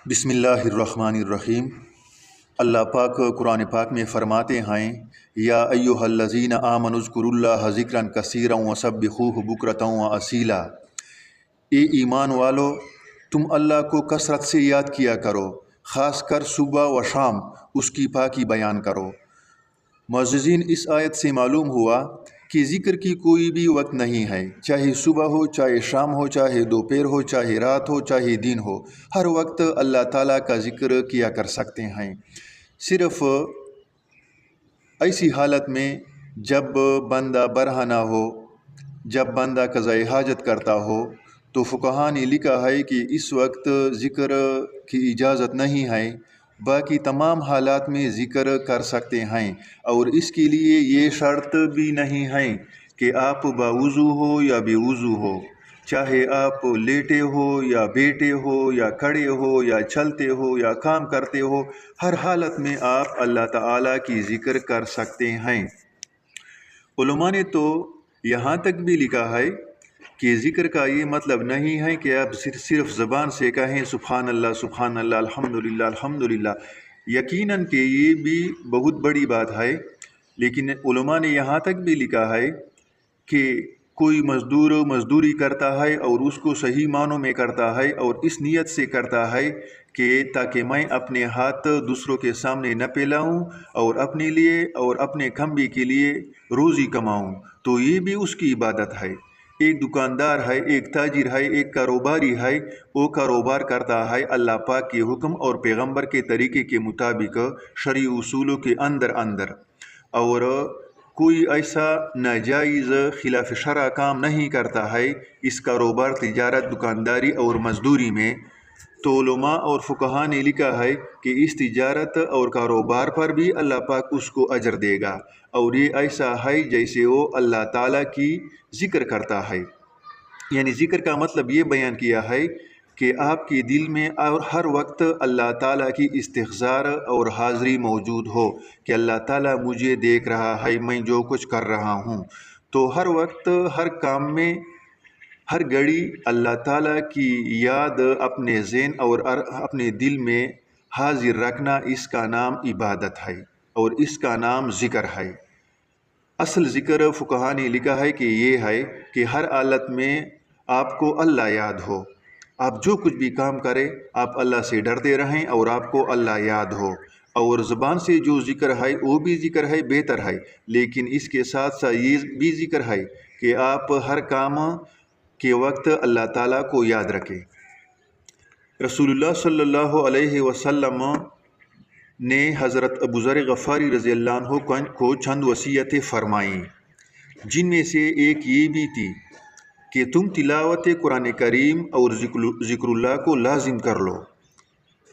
बिस्मिल्लाहिर्रहमानिर्रहीम। अल्लाह पाक कुरान पाक में फ़रमाते हैं, या अय्युहल्लज़ीना आमनुज़्कुरुल्लाह ज़िक्रन कसीरन वसब्बिहूहु बुक्रतन व असीला। ए ईमान वालो, तुम अल्लाह को कसरत से याद किया करो, ख़ास कर सुबह व शाम उसकी पाकी बयान करो। मुअज़्ज़िज़ीन, इस आयत से मालूम हुआ कि ज़िक्र की कोई भी वक्त नहीं है, चाहे सुबह हो, चाहे शाम हो, चाहे दोपहर हो, चाहे रात हो, चाहे दिन हो, हर वक्त अल्लाह ताला का ज़िक्र किया कर सकते हैं। सिर्फ़ ऐसी हालत में जब बंदा बरहना हो, जब बंदा क़ज़ाए हाजत करता हो, तो फ़ुक़हा ने लिखा है कि इस वक्त ज़िक्र की इजाज़त नहीं है, बाकी तमाम हालात में ज़िक्र कर सकते हैं। और इसके लिए ये शर्त भी नहीं है कि आप बावुज़ू हो या बेवुज़ू हो, चाहे आप लेटे हो या बैठे हो या खड़े हो या चलते हो या काम करते हो, हर हालत में आप अल्लाह ताला की ज़िक्र कर सकते हैं। उलमा ने तो यहाँ तक भी लिखा है कि ज़िक्र का ये मतलब नहीं है कि आप सिर्फ़ ज़बान से कहें सुब्हान अल्लाह अल्हम्दुलिल्लाह अल्हम्दुलिल्लाह। यकीनन कि ये भी बहुत बड़ी बात है, लेकिन उलमा ने यहाँ तक भी लिखा है कि कोई मज़दूर मज़दूरी करता है और उसको सही मानों में करता है और इस नीयत से करता है कि ताकि मैं अपने हाथ दूसरों के सामने न फैलाऊँ और अपने लिए और अपने खंबे के लिए रोज़ी कमाऊँ, तो ये भी उसकी इबादत है। एक दुकानदार है, एक ताजिर है, एक कारोबारी है, वो कारोबार करता है अल्लाह पाक के हुक्म और पैगंबर के तरीके के मुताबिक, शरई उसूलों के अंदर अंदर, और कोई ऐसा नाजायज़ खिलाफ शरअ काम नहीं करता है इस कारोबार, तिजारत, दुकानदारी और मज़दूरी में। तो उलमा और फ़ुक़हा ने लिखा है कि इस तिजारत और कारोबार पर भी अल्लाह पाक उसको अजर देगा, और ये ऐसा है जैसे वो अल्लाह ताला की ज़िक्र करता है। यानी ज़िक्र का मतलब ये बयान किया है कि आपके दिल में और हर वक्त अल्लाह ताला की इस्तिग़फ़ार और हाज़री मौजूद हो कि अल्लाह ताला मुझे देख रहा है, मैं जो कुछ कर रहा हूँ। तो हर वक्त, हर काम में, हर घड़ी अल्लाह ताला की याद अपने ज़हन और अपने दिल में हाजिर रखना, इसका नाम इबादत है और इसका नाम ज़िक्र है। असल ज़िक्र फ़ुक़हा ने लिखा है कि ये है कि हर हालत में आपको अल्लाह याद हो, आप जो कुछ भी काम करें आप अल्लाह से डरते रहें और आपको अल्लाह याद हो। और ज़बान से जो ज़िक्र है वो भी ज़िक्र है, बेहतर है, लेकिन इसके साथ साथ ये भी ज़िक्र है कि आप हर काम के वक्त अल्लाह ताला को याद रखें। रसूलुल्लाह सल्लल्लाहु अलैहि वसल्लम ने हज़रत अबू ज़र गफ़ारी रज़ियल्लाहु अन्हु को चंद वसीयतें फ़रमाईं, जिनमें से एक ये भी थी कि तुम तिलावत कुरान करीम और ज़िक्रुल्लाह को लाजिम कर लो।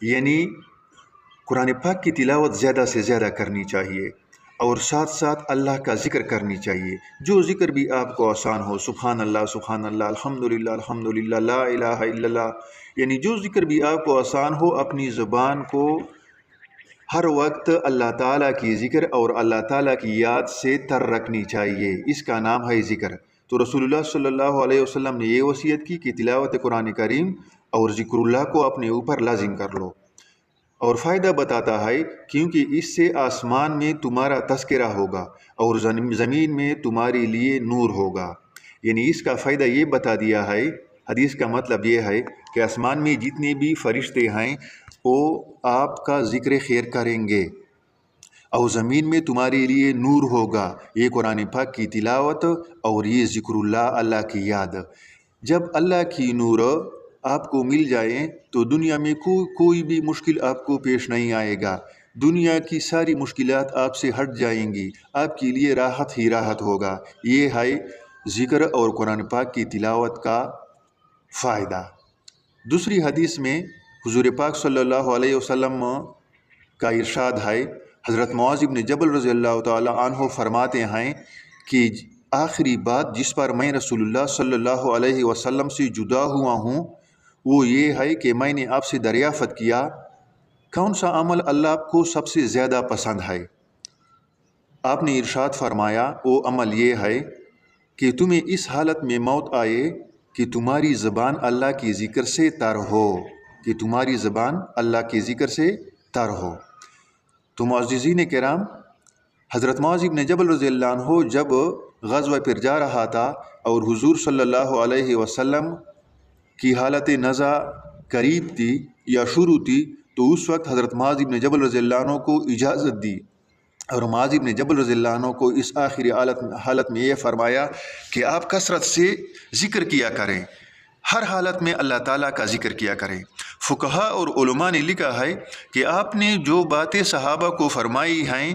यानी कुरान पाक की तिलावत ज़्यादा से ज़्यादा करनी चाहिए और साथ साथ अल्लाह का ज़िक्र करनी चाहिए। जो ज़िक्र भी आपको आसान हो, सुब्हान अल्लाह अल्हम्दुलिल्लाह अल्हम्दुलिल्लाह ला इलाहा इल्लल्लाह, यानी जो ज़िक्र भी आपको आसान हो, अपनी ज़बान को हर वक्त अल्लाह ताला की ज़िक्र और अल्लाह ताला की याद से तर रखनी चाहिए, इसका नाम है ज़िक्र। तो रसूलुल्लाह सल्लल्लाहु अलैहि वसल्लम ने ये वसीयत की कि तिलावत कुरान करीम और ज़िक्रुल्लाह को अपने ऊपर लाजिम कर लो। और फ़ायदा बताता है क्योंकि इससे आसमान में तुम्हारा तज़किरा होगा और ज़मीन में तुम्हारे लिए नूर होगा। यानी इसका फ़ायदा ये बता दिया है, हदीस का मतलब ये है कि आसमान में जितने भी फ़रिश्ते हैं वो आपका ज़िक्र खैर करेंगे और ज़मीन में तुम्हारे लिए नूर होगा। ये कुरान पाक की तिलावत और ये ज़िक्रुल्लाह, अल्लाह की याद। जब अल्लाह की नूर आपको मिल जाए तो दुनिया में कोई भी मुश्किल आपको पेश नहीं आएगा, दुनिया की सारी मुश्किलात आपसे हट जाएंगी, आपके लिए राहत ही राहत होगा। ये है ज़िक्र और कुरान पाक की तिलावत का फ़ायदा। दूसरी हदीस में हुज़ूर पाक सल्लल्लाहु अलैहि वसल्लम का इरशाद है, हज़रत मुआज़ इब्न जबल रज़ियल्लाहु ताला अन्हु फरमाते हैं कि आखिरी बात जिस पर मैं रसूलुल्लाह सल्लल्लाहु अलैहि वसल्लम से जुदा हुआ हूँ वो ये है कि मैंने आपसे दरियाफ़त किया, कौन सा अमल अल्लाह को सबसे ज़्यादा पसंद है। आपने इरशाद फरमाया, वो अमल ये है कि तुम्हें इस हालत में मौत आए कि तुम्हारी ज़बान अल्लाह की ज़िक्र से तर हो। کہ تمہاری زبان اللہ کے ذکر سے تر ہو۔ تو معززین کرام، حضرت معاذ بن جبل رضی اللہ عنہ جب غزوہ پر جا رہا تھا اور حضور صلی اللہ علیہ وسلم کی حالت نزع قریب تھی یا شروع تھی، تو اس وقت حضرت معاذ بن جبل رضی اللہ عنہ کو اجازت دی، اور معاذ بن جبل رضی اللہ عنہ کو اس آخری حالت میں یہ فرمایا کہ آپ کثرت سے ذکر کیا کریں، ہر حالت میں اللہ تعالیٰ کا ذکر کیا کریں۔ فقہا اور علماء نے لکھا ہے کہ آپ نے جو باتیں صحابہ کو فرمائی ہیں،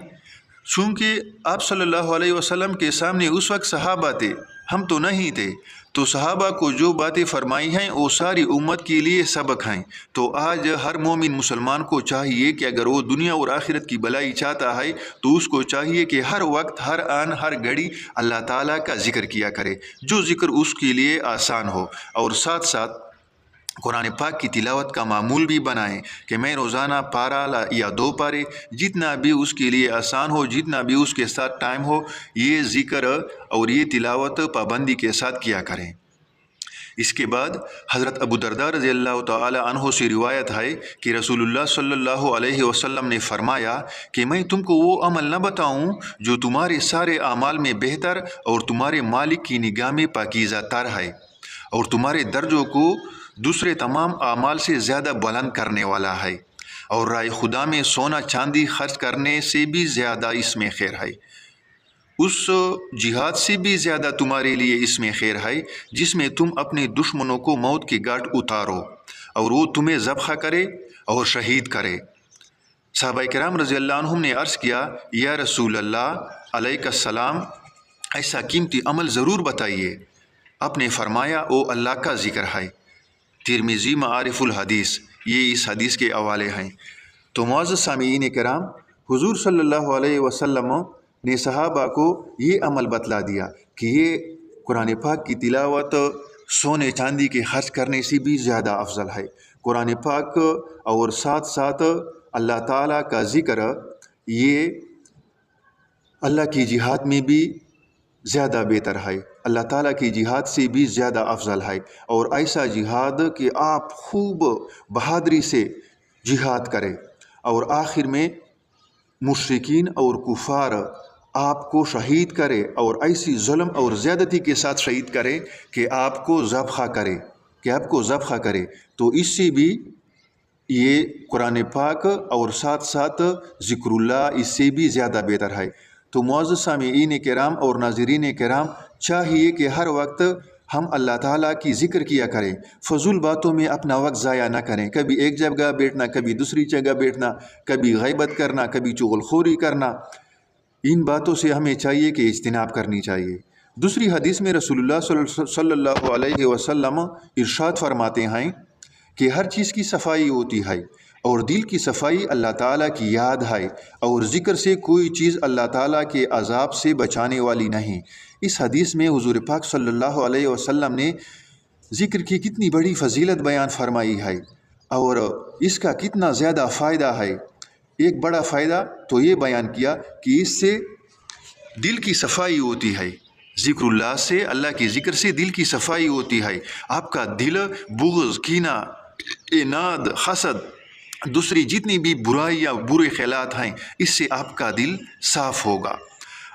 چونکہ آپ صلی اللہ علیہ وسلم کے سامنے اس وقت صحابہ تھے، ہم تو نہیں تھے، تو صحابہ کو جو باتیں فرمائی ہیں وہ ساری امت کے لیے سبق ہیں۔ تو آج ہر مومن مسلمان کو چاہیے کہ اگر وہ دنیا اور آخرت کی بھلائی چاہتا ہے تو اس کو چاہیے کہ ہر وقت، ہر آن، ہر گھڑی اللہ تعالیٰ کا ذکر کیا کرے، جو ذکر اس کے لیے آسان ہو، اور ساتھ ساتھ قرآن پاک کی تلاوت کا معمول بھی بنائیں کہ میں روزانہ پارہ یا 2 پارے، جتنا بھی اس کے لیے آسان ہو، جتنا بھی اس کے ساتھ ٹائم ہو، یہ ذکر اور یہ تلاوت پابندی کے ساتھ کیا کریں۔ اس کے بعد حضرت ابو درداء رضی اللہ تعالی عنہ سے روایت ہے کہ رسول اللہ صلی اللہ علیہ وسلم نے فرمایا کہ میں تم کو وہ عمل نہ بتاؤں جو تمہارے سارے اعمال میں بہتر اور تمہارے مالک کی نگاہ میں پاکیزہ تر ہے، اور تمہارے درجوں کو دوسرے تمام اعمال سے زیادہ بلند کرنے والا ہے، اور رائے خدا میں سونا چاندی خرچ کرنے سے بھی زیادہ اس میں خیر ہے، اس جہاد سے بھی زیادہ تمہارے لیے اس میں خیر ہے جس میں تم اپنے دشمنوں کو موت کے گھاٹ اتارو اور وہ تمہیں ذبح کرے اور شہید کرے۔ صحابہ کرام رضی اللہ عنہم نے عرض کیا، یا رسول اللہ علیہ السلام، ایسا قیمتی عمل ضرور بتائیے۔ آپ نے فرمایا، وہ اللہ کا ذکر ہے۔ ترمذی معارف الحدیث، یہ اس حدیث کے حوالے ہیں۔ تو معزز سامعین کرام، حضور صلی اللہ علیہ وسلم نے صحابہ کو یہ عمل بتلا دیا کہ یہ قرآن پاک کی تلاوت سونے چاندی کے خرچ کرنے سے بھی زیادہ افضل ہے۔ قرآن پاک اور ساتھ ساتھ اللہ تعالیٰ کا ذکر، یہ اللہ کی جہاد میں بھی زیادہ بہتر ہے، اللہ تعالیٰ کی جہاد سے بھی زیادہ افضل ہے، اور ایسا جہاد کہ آپ خوب بہادری سے جہاد کریں اور آخر میں مشرکین اور کفار آپ کو شہید کرے، اور ایسی ظلم اور زیادتی کے ساتھ شہید کرے کہ آپ کو ذبح کرے، تو اس سے بھی یہ قرآن پاک اور ساتھ ساتھ ذکر اللہ اس سے بھی زیادہ بہتر ہے۔ تو معزز سامعین کرام اور ناظرین کرام، چاہیے کہ ہر وقت ہم اللہ تعالیٰ کی ذکر کیا کریں، فضول باتوں میں اپنا وقت ضائع نہ کریں، کبھی ایک جگہ بیٹھنا، کبھی دوسری جگہ بیٹھنا، کبھی غیبت کرنا، کبھی چغل خوری کرنا، ان باتوں سے ہمیں چاہیے کہ اجتناب کرنی چاہیے۔ دوسری حدیث میں رسول اللہ صلی اللہ علیہ وسلم ارشاد فرماتے ہیں کہ ہر چیز کی صفائی ہوتی ہے، اور دل کی صفائی اللہ تعالیٰ کی یاد ہے، اور ذکر سے کوئی چیز اللہ تعالیٰ کے عذاب سے بچانے والی نہیں۔ اس حدیث میں حضور پاک صلی اللہ علیہ وسلم نے ذکر کی کتنی بڑی فضیلت بیان فرمائی ہے، اور اس کا کتنا زیادہ فائدہ ہے۔ ایک بڑا فائدہ تو یہ بیان کیا کہ اس سے دل کی صفائی ہوتی ہے، ذکر اللہ سے، اللہ کے ذکر سے دل کی صفائی ہوتی ہے، آپ کا دل بغض، کینہ، عناد، حسد، دوسری جتنی بھی برائی یا برے خیالات ہیں، اس سے آپ کا دل صاف ہوگا۔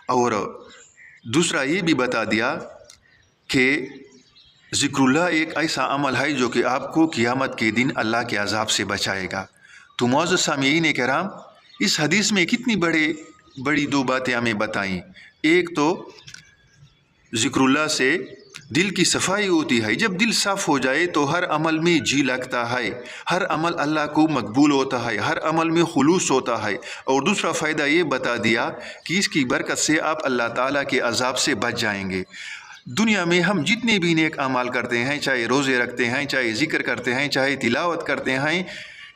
اور دوسرا یہ بھی بتا دیا کہ ذکر اللہ ایک ایسا عمل ہے جو کہ آپ کو قیامت کے دن اللہ کے عذاب سے بچائے گا۔ تو معزز سامعین کرام، اس حدیث میں کتنی بڑی 2 باتیں ہمیں بتائیں۔ ایک تو ذکر اللہ سے دل کی صفائی ہوتی ہے، جب دل صاف ہو جائے تو ہر عمل میں جی لگتا ہے، ہر عمل اللہ کو مقبول ہوتا ہے، ہر عمل میں خلوص ہوتا ہے۔ اور دوسرا فائدہ یہ بتا دیا کہ اس کی برکت سے آپ اللہ تعالیٰ کے عذاب سے بچ جائیں گے۔ دنیا میں ہم جتنے بھی نیک اعمال کرتے ہیں، چاہے روزے رکھتے ہیں، چاہے ذکر کرتے ہیں، چاہے تلاوت کرتے ہیں،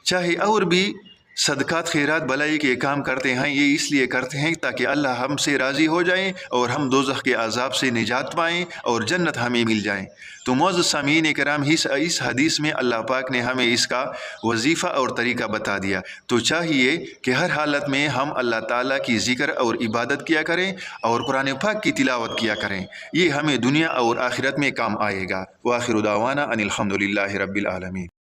چاہے اور بھی صدقات خیرات بھلائی کے کام کرتے ہیں، یہ اس لیے کرتے ہیں تاکہ اللہ ہم سے راضی ہو جائیں اور ہم دوزخ کے عذاب سے نجات پائیں اور جنت ہمیں مل جائیں۔ تو معزز سامعین کرام، اس حدیث میں اللہ پاک نے ہمیں اس کا وظیفہ اور طریقہ بتا دیا۔ تو چاہیے کہ ہر حالت میں ہم اللہ تعالیٰ کی ذکر اور عبادت کیا کریں اور قرآن پاک کی تلاوت کیا کریں، یہ ہمیں دنیا اور آخرت میں کام آئے گا۔ وآخر دعوانا ان الحمد للہ رب العالمین۔